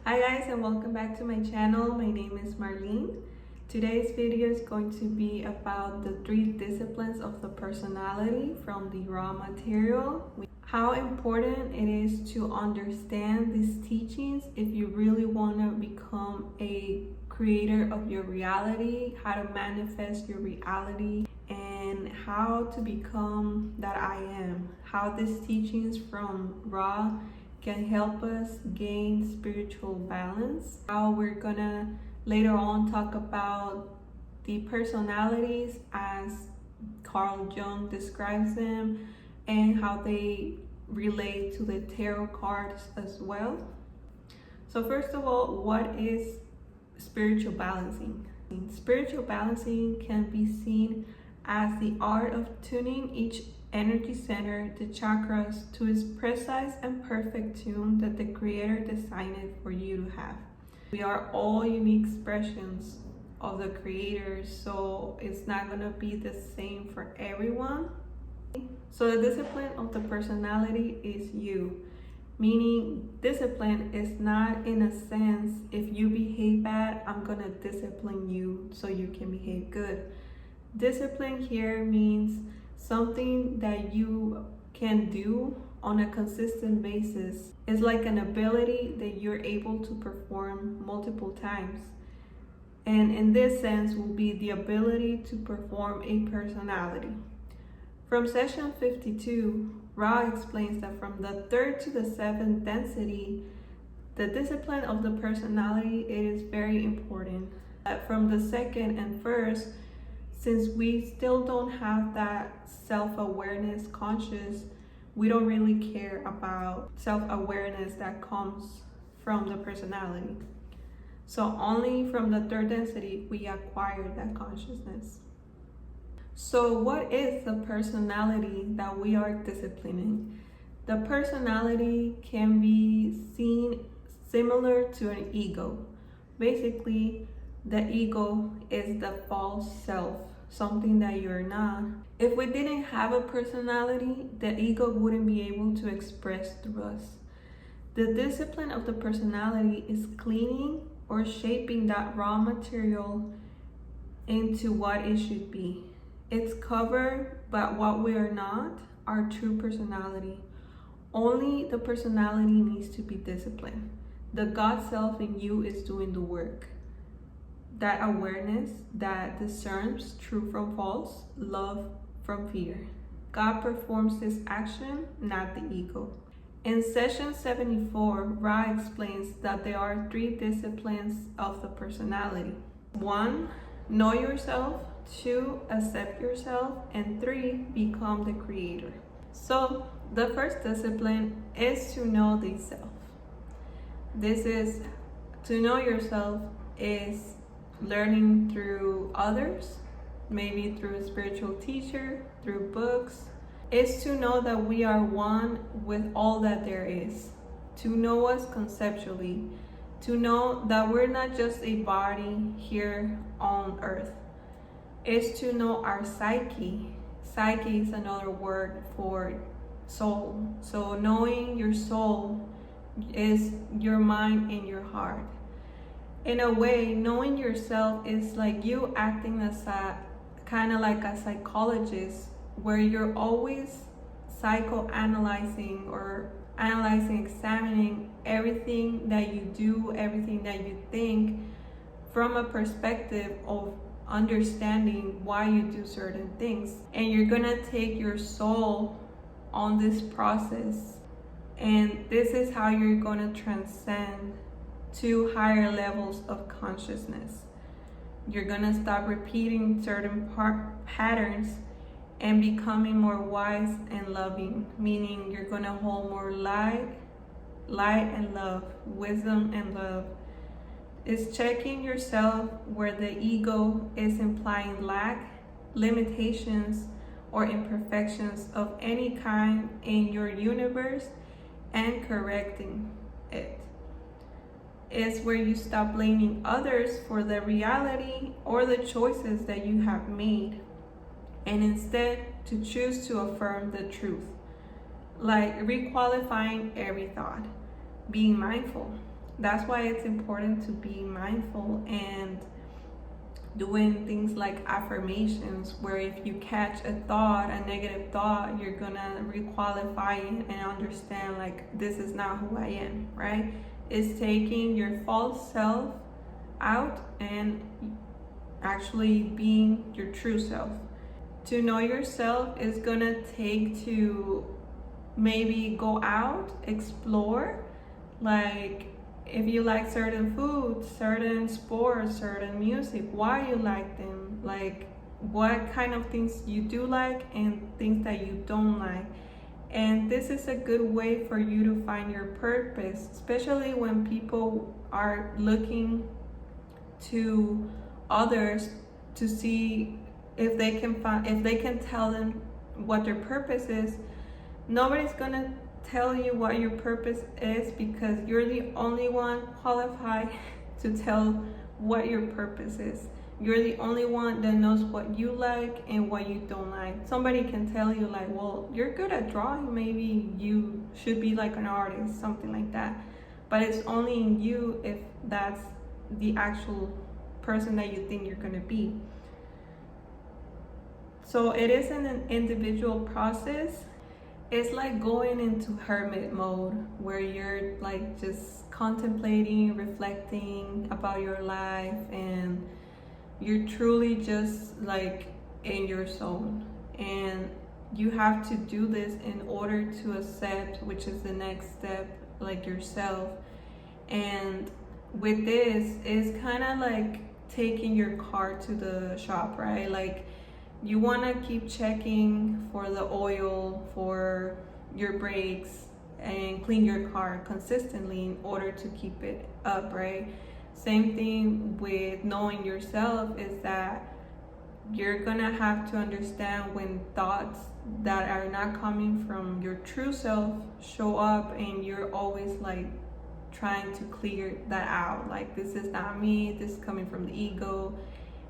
Hi guys, and welcome back to my channel. My name is Marlene. Today's video is going to be about the 3 disciplines of the personality from the raw material. How important it is to understand these teachings if you really want to become a creator of your reality, how to manifest your reality, and how to become that I am. How these teachings from raw can help us gain spiritual balance. How we're gonna later on talk about the personalities as Carl Jung describes them and how they relate to the tarot cards as well. So first of all, what is spiritual balancing? Spiritual balancing can be seen as the art of tuning each energy center, the chakras, to its precise and perfect tune that the Creator designed for you to have. We are all unique expressions of the Creator, so it's not going to be the same for everyone. So the discipline of the personality is you, meaning discipline is not in a sense, if you behave bad, I'm going to discipline you so you can behave good. Discipline here means something that you can do on a consistent basis. It's like an ability that you're able to perform multiple times. And in this sense will be the ability to perform a personality. From session 52, Ra explains that from the 3rd to the 7th density, the discipline of the personality is very important. That from the 2nd and 1st, since we still don't have that self-awareness conscious, we don't really care about self-awareness that comes from the personality. So only from the 3rd density we acquire that consciousness. So what is the personality that we are disciplining? The personality can be seen similar to an ego. Basically, the ego is the false self, something that you're not. If we didn't have a personality, the ego wouldn't be able to express through us. The discipline of the personality is cleaning or shaping that raw material into what it should be. It's covered by what we are not, our true personality. Only the personality needs to be disciplined. The God self in you is doing the work. That awareness that discerns true from false, love from fear. God performs this action, not the ego. In session 74, Ra explains that there are 3 disciplines of the personality. 1, know yourself. 2, accept yourself. And 3, become the creator. So the first discipline is to know the self. This is to know yourself is learning through others, maybe through a spiritual teacher, through books, is to know that we are one with all that there is, to know us conceptually, to know that we're not just a body here on earth, is to know our psyche. Psyche is another word for soul. So knowing your soul is your mind and your heart. In a way, knowing yourself is like you acting as a kind of like a psychologist, where you're always psychoanalyzing or analyzing, examining everything that you do, everything that you think from a perspective of understanding why you do certain things. And you're gonna take your soul on this process, and this is how you're gonna transcend to higher levels of consciousness. You're gonna stop repeating certain patterns and becoming more wise and loving, meaning you're gonna hold more light and love, wisdom and love. It's checking yourself where the ego is implying lack, limitations, or imperfections of any kind in your universe and correcting it. Is where you stop blaming others for the reality or the choices that you have made, and instead to choose to affirm the truth, like requalifying every thought, being mindful, That's why it's important to be mindful and doing things like affirmations, where if you catch a thought, a negative thought, you're gonna requalify it and understand like this is not who I am, right? It's taking your false self out and actually being your true self. To know yourself is gonna take to maybe go out, explore, like if you like certain foods, certain sports, certain music, why you like them, like what kind of things you do like and things that you don't like. And this is a good way for you to find your purpose, especially when people are looking to others to see if they can tell them what their purpose is. Nobody's gonna tell you what your purpose is, because you're the only one qualified to tell what your purpose is. You're the only one that knows what you like and what you don't like. Somebody can tell you like, well, you're good at drawing, maybe you should be like an artist, something like that. But it's only in you if that's the actual person that you think you're gonna be. So it is an individual process. It's like going into hermit mode, where you're like just contemplating, reflecting about your life, and you're truly just like in your zone. And you have to do this in order to accept, which is the next step, like yourself. And with this, it's kind of like taking your car to the shop, right? Like you want to keep checking for the oil, for your brakes, and clean your car consistently in order to keep it up, right? Same thing with knowing yourself, is that you're gonna have to understand when thoughts that are not coming from your true self show up, and you're always like trying to clear that out. Like, this is not me, this is coming from the ego.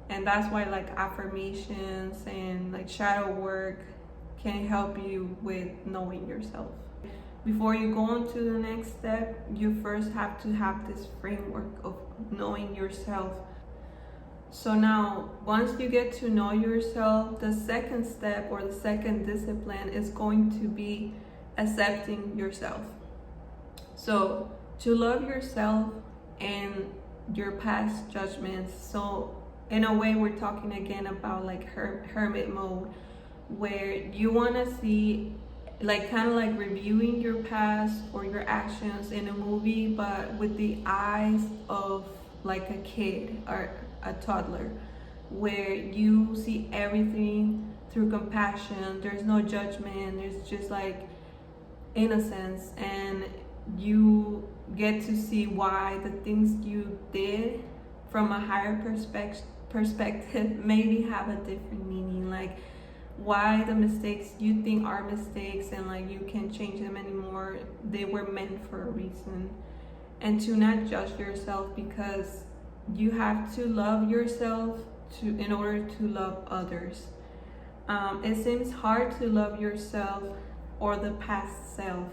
And that's why like affirmations and like shadow work can help you with knowing yourself. Before you go on to the next step, you first have to have this framework of knowing yourself. So now, once you get to know yourself, the second step or the second discipline is going to be accepting yourself. So to love yourself and your past judgments. So in a way, we're talking again about like hermit mode, where you want to see, like kind of like reviewing your past or your actions in a movie, but with the eyes of like a kid or a toddler, where you see everything through compassion. There's no judgment, there's just like innocence, and you get to see why the things you did from a higher perspective maybe have a different meaning, like why the mistakes you think are mistakes and like you can't change them anymore, they were meant for a reason. And to not judge yourself, because you have to love yourself in order to love others. It seems hard to love yourself or the past self,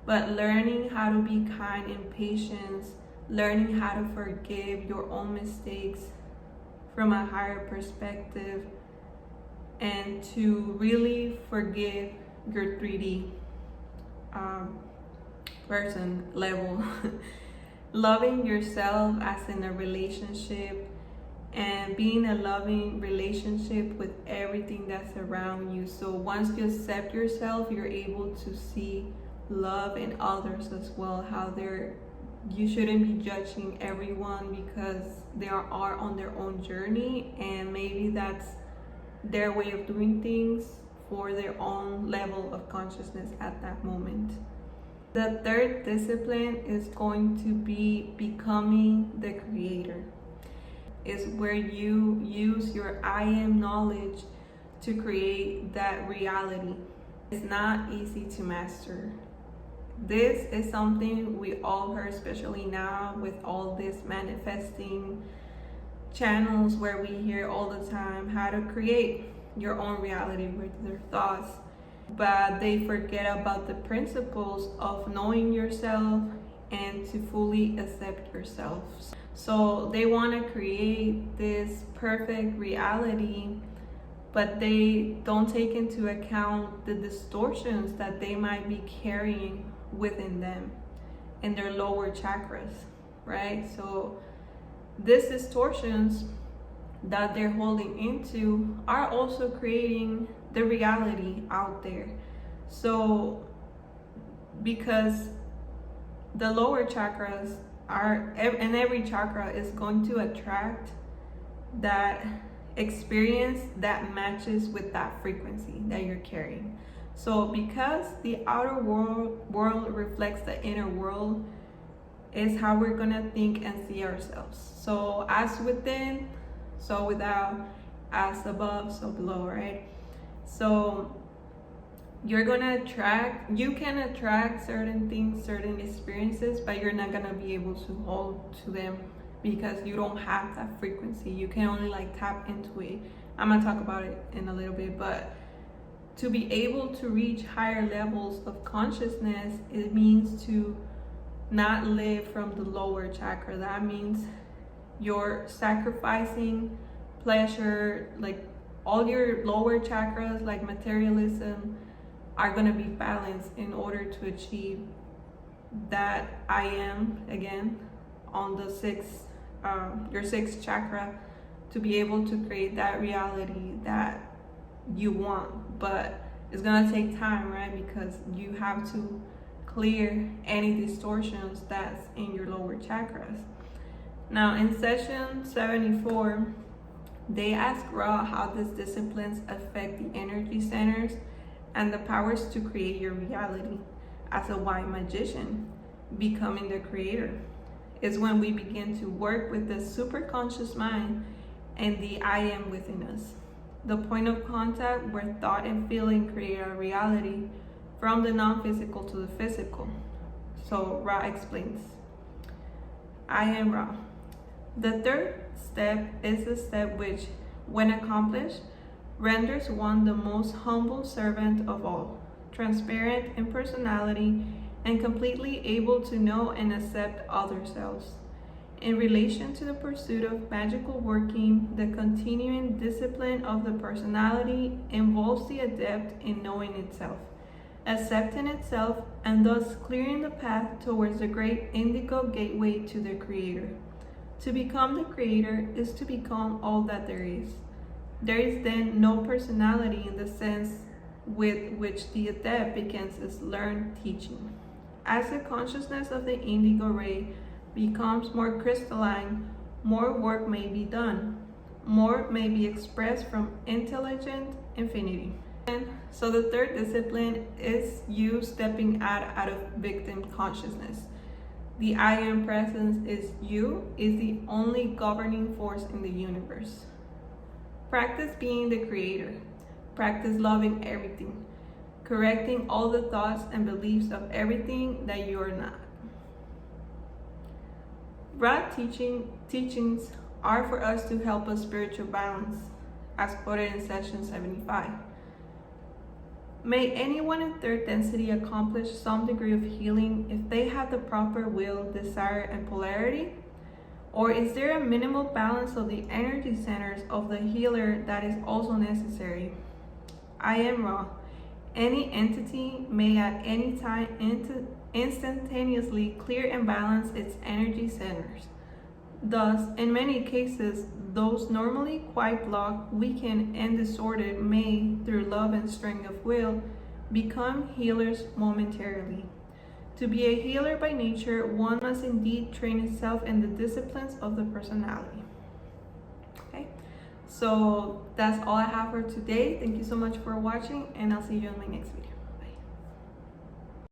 but learning how to be kind and patient, learning how to forgive your own mistakes from a higher perspective, and to really forgive your 3D person level. Loving yourself as in a relationship, and being a loving relationship with everything that's around you. So once you accept yourself, you're able to see love in others as well, how you shouldn't be judging everyone, because they are on their own journey, and maybe that's their way of doing things for their own level of consciousness at that moment. The third discipline is going to be becoming the creator. Is where you use your I am knowledge to create that reality. It's not easy to master. This is something we all heard, especially now with all this manifesting channels, where we hear all the time how to create your own reality with their thoughts. But they forget about the principles of knowing yourself and to fully accept yourself. So they want to create this perfect reality, but they don't take into account the distortions that they might be carrying within them in their lower chakras, right? So these distortions that they're holding into are also creating the reality out there. So because the lower chakras are, and every chakra is going to attract that experience that matches with that frequency that you're carrying. So because the outer world reflects the inner world, is how we're gonna think and see ourselves. So as within, so without, as above, so below, right? So you're gonna attract, you can attract certain things, certain experiences, but you're not gonna be able to hold to them because you don't have that frequency. You can only like tap into it. I'm gonna talk about it in a little bit, but to be able to reach higher levels of consciousness, it means to not live from the lower chakra. That means you're sacrificing pleasure, like all your lower chakras, like materialism, are going to be balanced in order to achieve that I am, again, on the your sixth chakra, to be able to create that reality that you want. But it's going to take time, right? Because you have to clear any distortions that's in your lower chakras. Now in session 74, they ask Ra how these disciplines affect the energy centers and the powers to create your reality. As a white magician, becoming the creator is when we begin to work with the superconscious mind and the I am within us, the point of contact where thought and feeling create our reality from the non-physical to the physical. So Ra explains, I am Ra. The third step is the step which, when accomplished, renders one the most humble servant of all, transparent in personality and completely able to know and accept other selves. In relation to the pursuit of magical working, the continuing discipline of the personality involves the adept in knowing itself, accepting itself, and thus clearing the path towards the great indigo gateway to the creator. To become the creator is to become all that there is. There is then no personality in the sense with which the adept begins his learned teaching. As the consciousness of the indigo ray becomes more crystalline, more work may be done. More may be expressed from intelligent infinity. So the third discipline is you stepping out of victim consciousness. The I am presence is the only governing force in the universe. Practice being the creator. Practice loving everything, correcting all the thoughts and beliefs of everything that you are not. Ra teachings are for us to help us spiritual balance, as quoted in session 75. May anyone in third density accomplish some degree of healing if they have the proper will, desire, and polarity? Or is there a minimal balance of the energy centers of the healer that is also necessary? I am Ra. Any entity may at any time instantaneously clear and balance its energy centers. Thus, in many cases, those normally quite blocked, weakened, and disordered may, through love and strength of will, become healers momentarily. To be a healer by nature, one must indeed train itself in the disciplines of the personality. Okay, so that's all I have for today. Thank you so much for watching, and I'll see you in my next video.